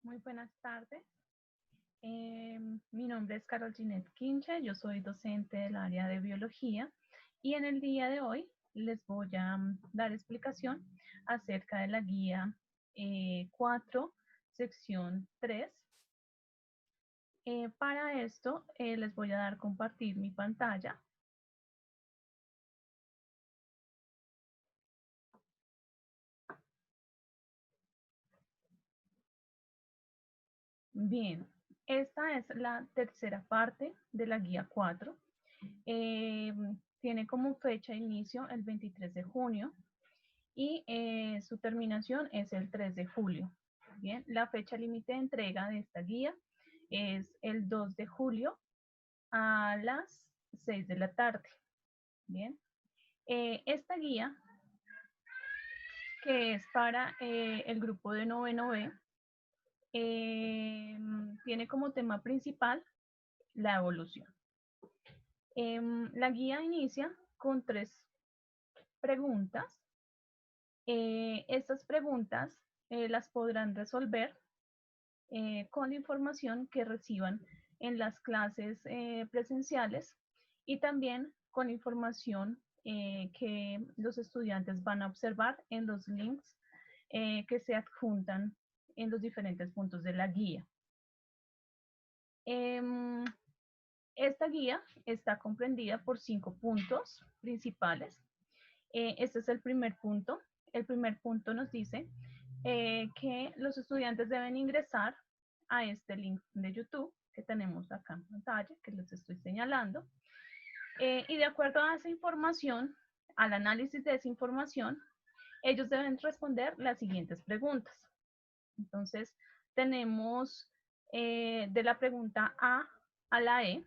Muy buenas tardes. Mi nombre es Carol Ginette Quinche, yo soy docente del área de biología y en el día de hoy les voy a dar explicación acerca de la guía 4, sección 3. Para esto les voy a dar compartir mi pantalla. Bien, esta es la tercera parte de la guía 4. Tiene como fecha de inicio el 23 de junio y su terminación es el 3 de julio. Bien, la fecha límite de entrega de esta guía es el 2 de julio a las 6 de la tarde. Bien, esta guía, que es para el grupo de noveno B, tiene como tema principal la evolución. La guía inicia con 3 preguntas. Estas preguntas las podrán resolver con la información que reciban en las clases presenciales y también con información que los estudiantes van a observar en los links que se adjuntan en los diferentes puntos de la guía. Esta guía está comprendida por 5 puntos principales. Este es el primer punto. El primer punto nos dice que los estudiantes deben ingresar a este link de YouTube que tenemos acá en pantalla, que les estoy señalando. Y de acuerdo a esa información, al análisis de esa información, ellos deben responder las siguientes preguntas. Entonces, tenemos de la pregunta A la E,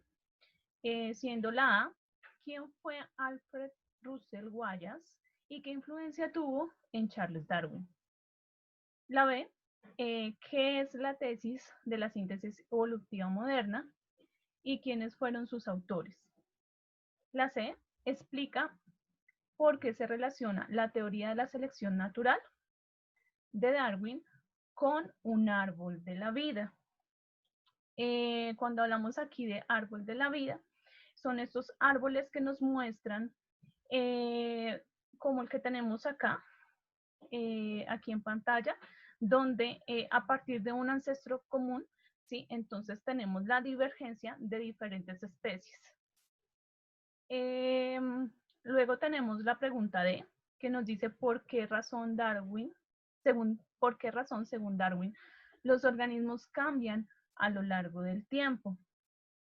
siendo la A, ¿quién fue Alfred Russel Wallace y qué influencia tuvo en Charles Darwin? La B, ¿qué es la tesis de la síntesis evolutiva moderna y quiénes fueron sus autores? La C, explica por qué se relaciona la teoría de la selección natural de Darwin con un árbol de la vida. Cuando hablamos aquí de árbol de la vida, son estos árboles que nos muestran como el que tenemos acá, aquí en pantalla, donde a partir de un ancestro común, ¿sí? Entonces tenemos la divergencia de diferentes especies. Luego tenemos la pregunta D, que nos dice por qué razón Darwin, por qué razón, según Darwin, los organismos cambian a lo largo del tiempo.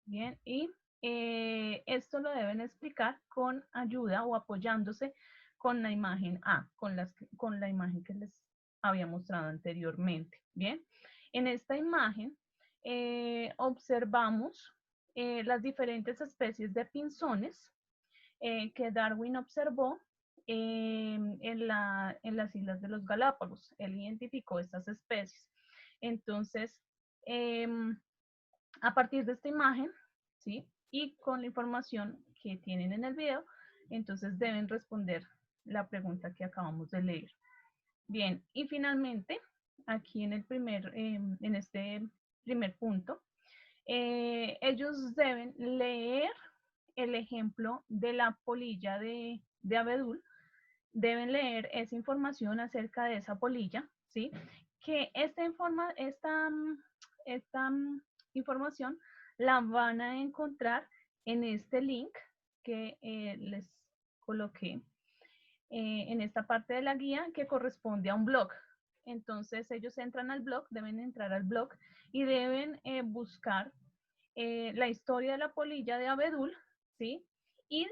Bien, y esto lo deben explicar con ayuda o apoyándose con la imagen A, con la imagen que les había mostrado anteriormente. Bien, en esta imagen observamos las diferentes especies de pinzones que Darwin observó en las Islas de los Galápagos. Él identificó estas especies. Entonces, a partir de esta imagen, ¿sí? Y con la información que tienen en el video, entonces deben responder la pregunta que acabamos de leer. Bien, y finalmente, aquí en este primer punto, ellos deben leer el ejemplo de la polilla de abedul, deben leer esa información acerca de esa polilla, ¿sí? Que esta información la van a encontrar en este link que les coloqué en esta parte de la guía que corresponde a un blog. Entonces ellos entran al blog, deben entrar al blog y deben buscar la historia de la polilla de abedul, ¿sí? Y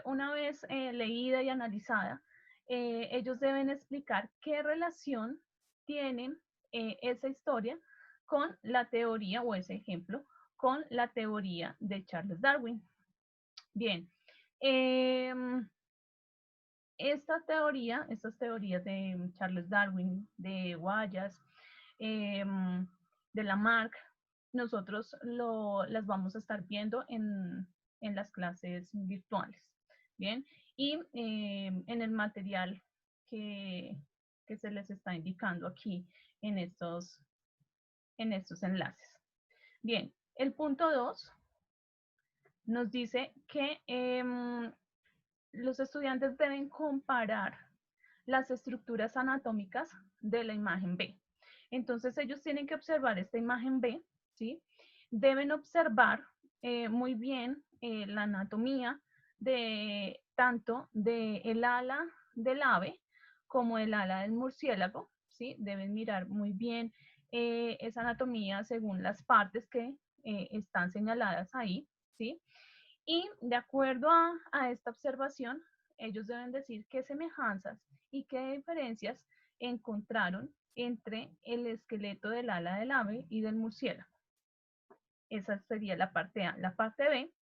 una vez leída y analizada, ellos deben explicar qué relación tienen esa historia con la teoría o ese ejemplo con la teoría de Charles Darwin. Bien, estas teorías de Charles Darwin, de Wallace, de Lamarck, nosotros las vamos a estar viendo en las clases virtuales. Bien, y en el material que se les está indicando aquí en estos en estos enlaces. Bien, el punto 2 nos dice que los estudiantes deben comparar las estructuras anatómicas de la imagen B. Entonces ellos tienen que observar esta imagen B, ¿sí? Deben observar muy bien la anatomía de tanto del ala del ave como el ala del murciélago, ¿sí? Deben mirar muy bien esa anatomía según las partes que están señaladas ahí, ¿sí? Y de acuerdo a esta observación, ellos deben decir qué semejanzas y qué diferencias encontraron entre el esqueleto del ala del ave y del murciélago. Esa sería la parte A. La parte B,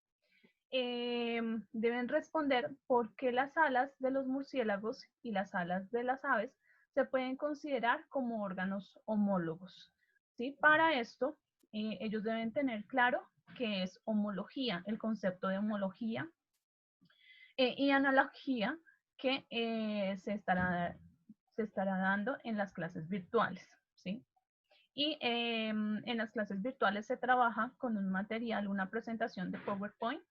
deben responder por qué las alas de los murciélagos y las alas de las aves se pueden considerar como órganos homólogos. ¿Sí? Para esto, ellos deben tener claro qué es homología, el concepto de homología y analogía que se estará dando en las clases virtuales. ¿Sí? Y en las clases virtuales se trabaja con un material, una presentación de PowerPoint,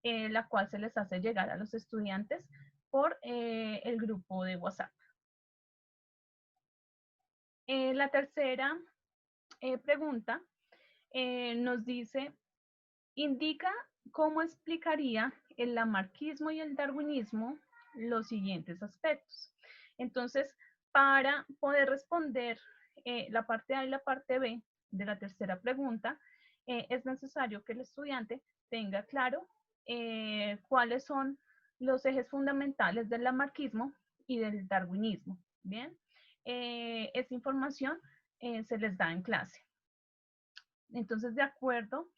la cual se les hace llegar a los estudiantes por el grupo de WhatsApp. La tercera pregunta nos dice, indica cómo explicaría el lamarckismo y el darwinismo los siguientes aspectos. Entonces, para poder responder la parte A y la parte B de la tercera pregunta, es necesario que el estudiante tenga claro cuáles son los ejes fundamentales del lamarckismo y del darwinismo. Bien, esta información se les da en clase. Entonces, de acuerdo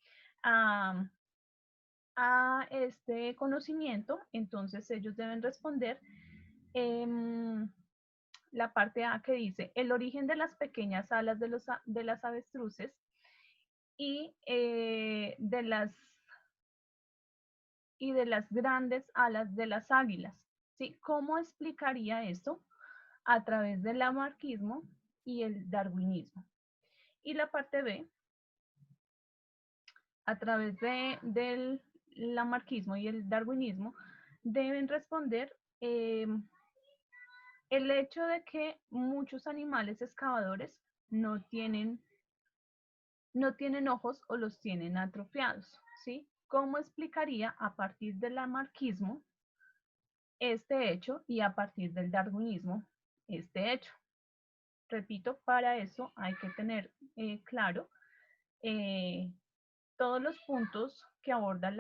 a este conocimiento, entonces ellos deben responder la parte A que dice, el origen de las pequeñas alas de las avestruces y de las grandes alas de las águilas. ¿Sí? ¿Cómo explicaría esto? A través del lamarckismo y el darwinismo. Y la parte B, a través del lamarckismo y el darwinismo, deben responder el hecho de que muchos animales excavadores no tienen ojos o los tienen atrofiados, ¿sí? ¿Cómo explicaría a partir del lamarckismo este hecho y a partir del darwinismo este hecho? Repito, para eso hay que tener claro todos los puntos que aborda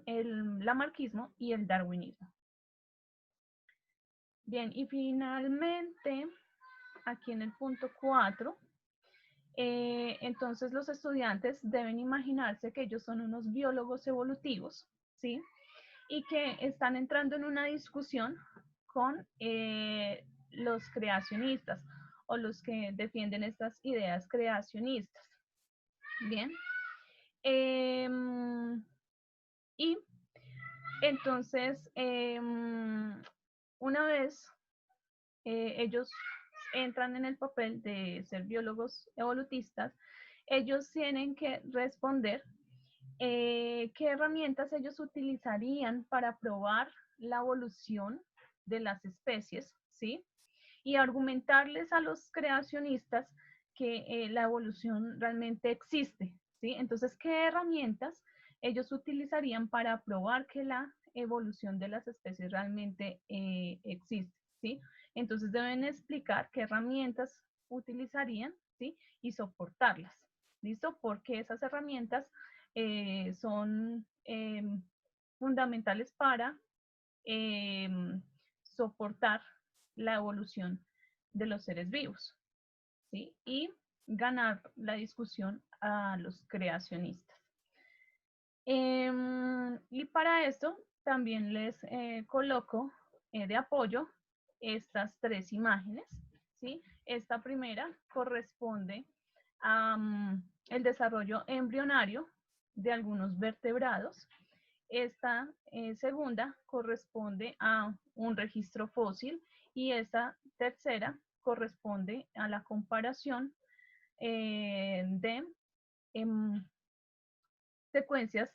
el lamarckismo y el darwinismo. Bien, y finalmente, aquí en el punto 4, entonces los estudiantes deben imaginarse que ellos son unos biólogos evolutivos, ¿sí? Y que están entrando en una discusión con los creacionistas o los que defienden estas ideas creacionistas. Bien. Y entonces, una vez ellos entran en el papel de ser biólogos evolutistas, ellos tienen que responder qué herramientas ellos utilizarían para probar la evolución de las especies, ¿sí? Y argumentarles a los creacionistas que la evolución realmente existe, ¿sí? Entonces, ¿qué herramientas ellos utilizarían para probar que la evolución de las especies realmente existe, ¿sí? Entonces deben explicar qué herramientas utilizarían, ¿sí? Y soportarlas, ¿listo? Porque esas herramientas son fundamentales para soportar la evolución de los seres vivos, ¿sí? Y ganar la discusión a los creacionistas. Y para esto también les coloco de apoyo estas tres imágenes, ¿sí? Esta primera corresponde al desarrollo embrionario de algunos vertebrados. Esta segunda corresponde a un registro fósil y esta tercera corresponde a la comparación de secuencias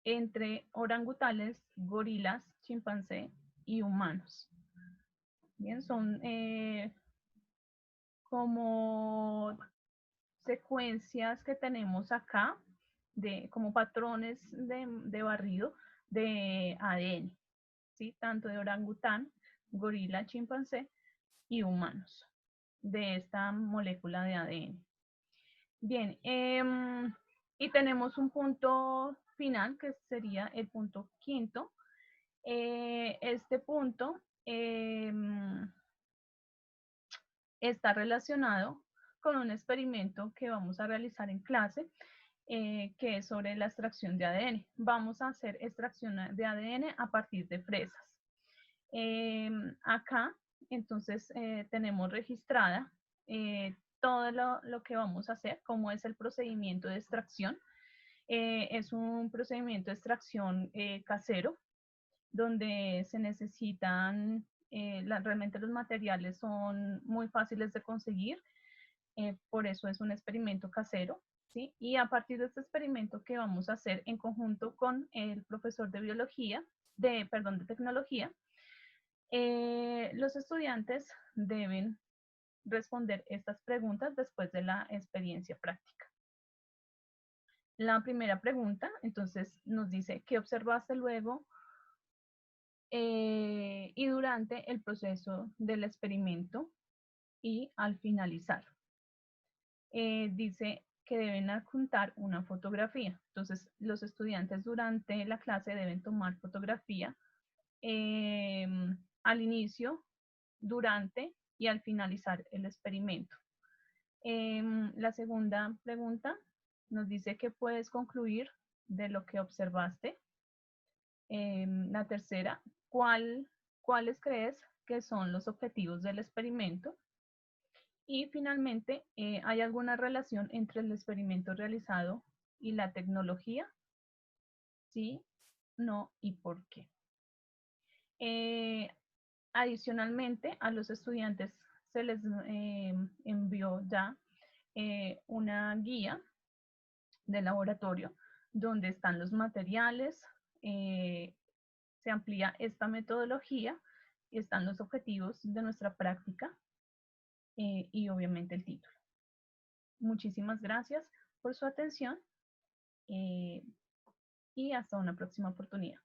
entre orangutanes, gorilas, chimpancé y humanos. Bien, son como secuencias que tenemos acá, como patrones de barrido de ADN, ¿sí? Tanto de orangután, gorila, chimpancé y humanos, de esta molécula de ADN. Bien, y tenemos un punto final que sería el punto quinto. Este punto está relacionado con un experimento que vamos a realizar en clase, que es sobre la extracción de ADN. Vamos a hacer extracción de ADN a partir de fresas. Acá, entonces, tenemos registrada todo lo que vamos a hacer, cómo es el procedimiento de extracción. Es un procedimiento de extracción casero, donde se necesitan, realmente los materiales son muy fáciles de conseguir, por eso es un experimento casero, ¿sí? Y a partir de este experimento que vamos a hacer en conjunto con el profesor de biología, de tecnología, los estudiantes deben responder estas preguntas después de la experiencia práctica. La primera pregunta, entonces, nos dice, ¿qué observaste luego y durante el proceso del experimento y al finalizar? Dice que deben adjuntar una fotografía. Entonces, los estudiantes durante la clase deben tomar fotografía al inicio, durante y al finalizar el experimento. La segunda pregunta nos dice que puedes concluir de lo que observaste. La tercera, ¿cuáles crees que son los objetivos del experimento? Y finalmente, ¿hay alguna relación entre el experimento realizado y la tecnología? Sí, no y por qué. Adicionalmente, a los estudiantes se les envió ya una guía de laboratorio donde están los materiales, se amplía esta metodología, están los objetivos de nuestra práctica y obviamente el título. Muchísimas gracias por su atención y hasta una próxima oportunidad.